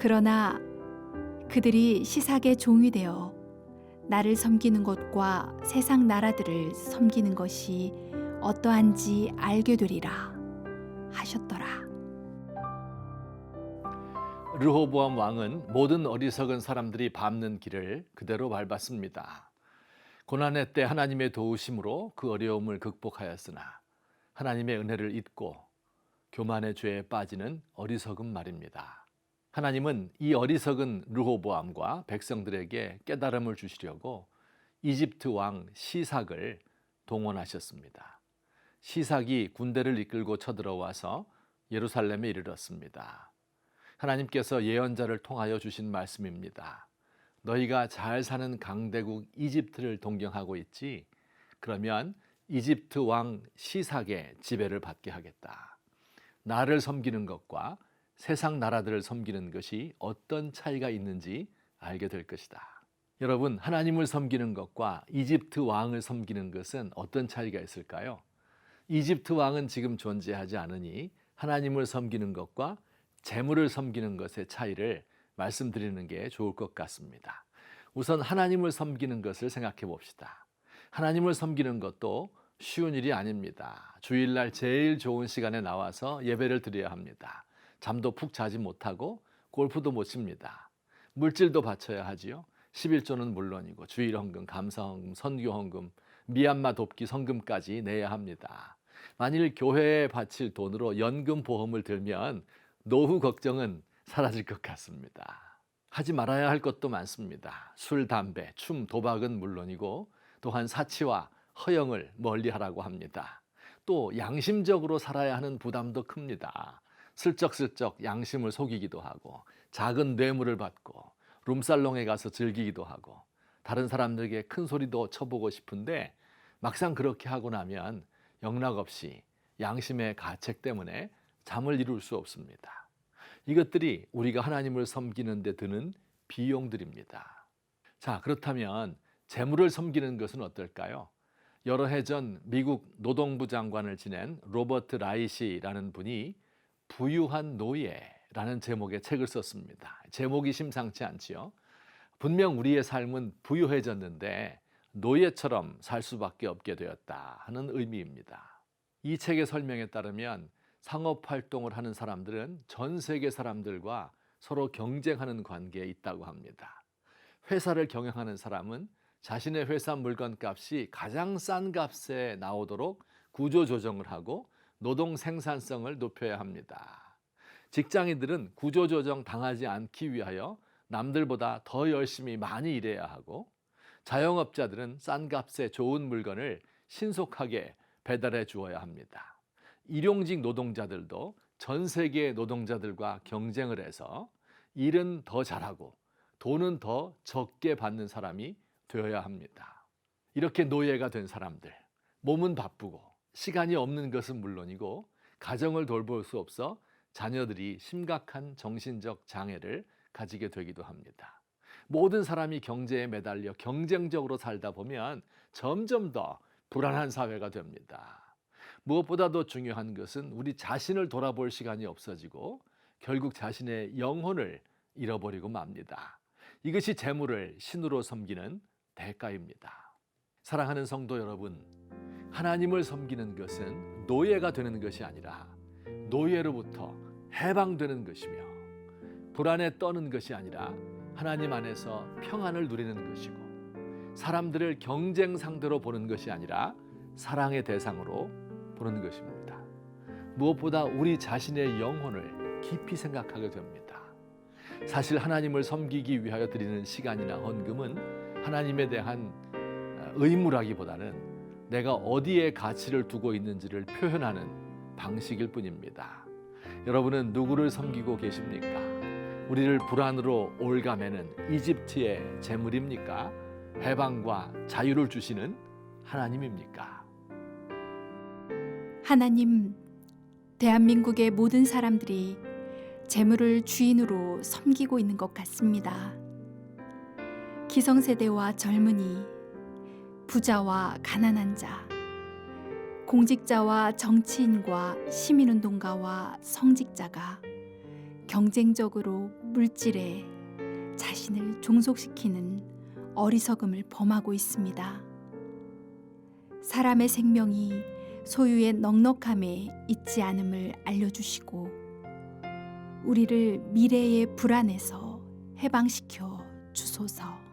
그러나 그들이 시삭의 종이 되어 나를 섬기는 것과 세상 나라들을 섬기는 것이 어떠한지 알게 되리라 하셨더라. 르호보암 왕은 모든 어리석은 사람들이 밟는 길을 그대로 밟았습니다. 고난의 때 하나님의 도우심으로 그 어려움을 극복하였으나 하나님의 은혜를 잊고 교만의 죄에 빠지는 어리석음 말입니다. 하나님은 이 어리석은 르호보암과 백성들에게 깨달음을 주시려고 이집트 왕 시삭을 동원하셨습니다. 시삭이 군대를 이끌고 쳐들어와서 예루살렘에 이르렀습니다. 하나님께서 예언자를 통하여 주신 말씀입니다. 너희가 잘 사는 강대국 이집트를 동경하고 있지? 그러면 이집트 왕 시삭의 지배를 받게 하겠다. 나를 섬기는 것과 세상 나라들을 섬기는 것이 어떤 차이가 있는지 알게 될 것이다. 여러분, 하나님을 섬기는 것과 이집트 왕을 섬기는 것은 어떤 차이가 있을까요? 이집트 왕은 지금 존재하지 않으니 하나님을 섬기는 것과 재물을 섬기는 것의 차이를 말씀드리는 게 좋을 것 같습니다. 우선 하나님을 섬기는 것을 생각해 봅시다. 하나님을 섬기는 것도 쉬운 일이 아닙니다. 주일날 제일 좋은 시간에 나와서 예배를 드려야 합니다. 잠도 푹 자지 못하고 골프도 못 칩니다. 물질도 바쳐야 하지요. 11조는 물론이고 주일 헌금, 감사 헌금, 선교 헌금, 미얀마 돕기 성금까지 내야 합니다. 만일 교회에 바칠 돈으로 연금 보험을 들면 노후 걱정은 사라질 것 같습니다. 하지 말아야 할 것도 많습니다. 술, 담배, 춤, 도박은 물론이고 또한 사치와 허영을 멀리하라고 합니다. 또 양심적으로 살아야 하는 부담도 큽니다. 슬쩍슬쩍 양심을 속이기도 하고 작은 뇌물을 받고 룸살롱에 가서 즐기기도 하고 다른 사람들에게 큰 소리도 쳐보고 싶은데 막상 그렇게 하고 나면 영락없이 양심의 가책 때문에 잠을 이룰 수 없습니다. 이것들이 우리가 하나님을 섬기는 데 드는 비용들입니다. 자, 그렇다면 재물을 섬기는 것은 어떨까요? 여러 해 전 미국 노동부 장관을 지낸 로버트 라이시라는 분이 부유한 노예라는 제목의 책을 썼습니다. 제목이 심상치 않지요. 분명 우리의 삶은 부유해졌는데 노예처럼 살 수밖에 없게 되었다 하는 의미입니다. 이 책의 설명에 따르면 상업활동을 하는 사람들은 전 세계 사람들과 서로 경쟁하는 관계에 있다고 합니다. 회사를 경영하는 사람은 자신의 회사 물건값이 가장 싼 값에 나오도록 구조조정을 하고 노동 생산성을 높여야 합니다. 직장인들은 구조조정 당하지 않기 위하여 남들보다 더 열심히 많이 일해야 하고 자영업자들은 싼 값에 좋은 물건을 신속하게 배달해 주어야 합니다. 일용직 노동자들도 전 세계의 노동자들과 경쟁을 해서 일은 더 잘하고 돈은 더 적게 받는 사람이 되어야 합니다. 이렇게 노예가 된 사람들, 몸은 바쁘고 시간이 없는 것은 물론이고 가정을 돌볼 수 없어 자녀들이 심각한 정신적 장애를 가지게 되기도 합니다. 모든 사람이 경제에 매달려 경쟁적으로 살다 보면 점점 더 불안한 사회가 됩니다. 무엇보다도 중요한 것은 우리 자신을 돌아볼 시간이 없어지고 결국 자신의 영혼을 잃어버리고 맙니다. 이것이 재물을 신으로 섬기는 대가입니다. 사랑하는 성도 여러분, 하나님을 섬기는 것은 노예가 되는 것이 아니라 노예로부터 해방되는 것이며 불안에 떠는 것이 아니라 하나님 안에서 평안을 누리는 것이고 사람들을 경쟁 상대로 보는 것이 아니라 사랑의 대상으로 보는 것입니다. 무엇보다 우리 자신의 영혼을 깊이 생각하게 됩니다. 사실 하나님을 섬기기 위하여 드리는 시간이나 헌금은 하나님에 대한 의무라기보다는 내가 어디에 가치를 두고 있는지를 표현하는 방식일 뿐입니다. 여러분은 누구를 섬기고 계십니까? 우리를 불안으로 올가매는 이집트의 재물입니까? 해방과 자유를 주시는 하나님입니까? 하나님, 대한민국의 모든 사람들이 재물을 주인으로 섬기고 있는 것 같습니다. 기성세대와 젊은이, 부자와 가난한 자, 공직자와 정치인과 시민운동가와 성직자가 경쟁적으로 물질에 자신을 종속시키는 어리석음을 범하고 있습니다. 사람의 생명이 소유의 넉넉함에 있지 않음을 알려주시고 우리를 미래의 불안에서 해방시켜 주소서.